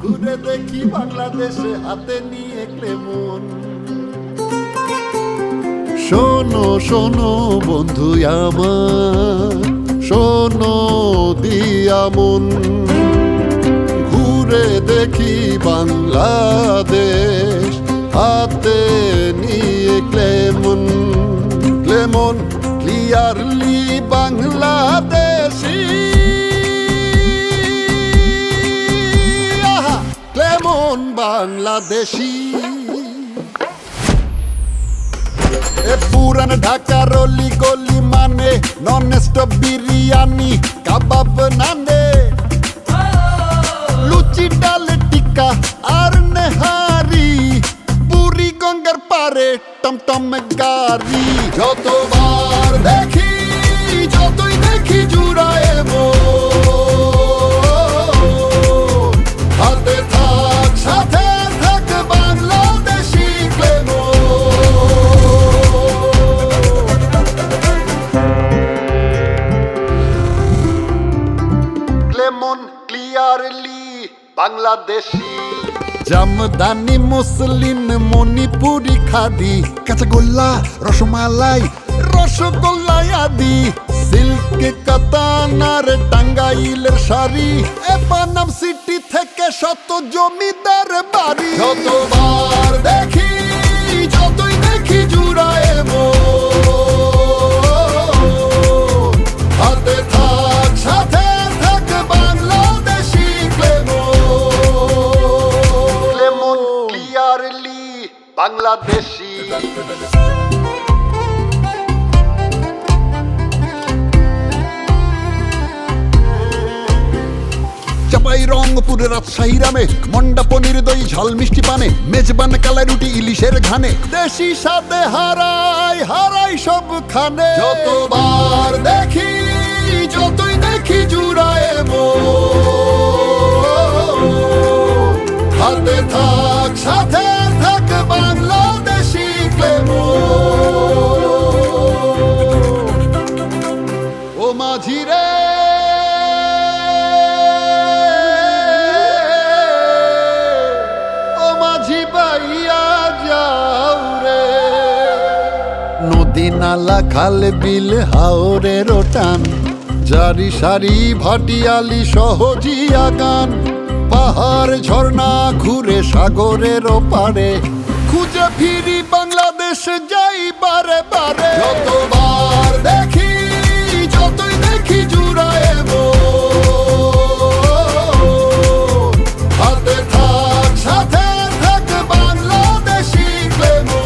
ঘুরে দেখি বাংলাদেশে হাতে নিয়ে ক্লেমন। শোনো শোনো বন্ধু আমার, শোনো দিয়া মন, ঘুরে দেখি বাংলাদেশ হাতে নিয়ে ক্লেমন। ক্লেমন ক্লিয়ারলি বাংলাদেশি, ক্লেমন বাংলাদেশি। পুরান ঢাকার অলি গলি মানে নন স্টপ বিরিয়ানি কাবাব নানে, লুচি ডাল টিক্কা আর নেহারি, পুরি গঙ্গার পারে টমটম গাড়ি। যতবার দেখি যতই দেখি জুড়ায় মন, হাতে থাক সাথে থাক বাংলাদেশি ক্লেমন। ক্লেমন ক্লিয়ারলি বাংলাদেশি। জামদানি মুসলিম মণিপুরি খাদি, কাঁচাগোল্লা রসমালাই রসগোল্লাই আদি, সিল্ক কাতানার টাঙ্গাইলের শাড়ি, পানাম সিটি থেকে শত জমিদার বাড়ি। যতবার দেখি যতই দেখি জুড়ায় মন, হাতে থাক সাথে থাক বাংলাদেশি ক্লেমন। ক্লেমন ক্লিয়ারলি বাংলাদেশি। চাপাই রংপুরে রাজশাহী রামে, মন্ডা পনির দই ঝাল মিষ্টি পানে, মেজবান কালাই রুটি ইলিশের ঘানে, দেশি স্বাদে হারাই হারাই সব খানে। যতবার দেখি যতই দেখি জুড়ায় মন, হাতে থাক সাথে থাক বাংলাদেশি ক্লেমন। ও মাঝি রে নদী নালা খাল বিল হাওরের টান, জারি সারি ভাটিয়ালি সহজিয়া গান, পাহাড় ঝর্ণা ঘুরে সাগরের পারে, খুঁজে ফিরি বাংলাদেশ যাই বারে বারে। যতবার দেখি যতই দেখি জুড়ায় মন, হাতে থাক সাথে থাক বাংলাদেশি ক্লেমন।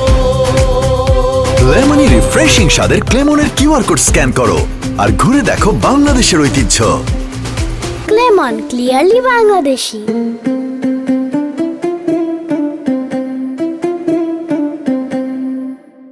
লেমনি রিফ্রেশিং স্বাদের ক্লেমনের কিউআর কোড স্ক্যান করো আর ঘুরে দেখো বাংলাদেশের ঐতিহ্য। ক্লেমন ক্লিয়ারলি বাংলাদেশি।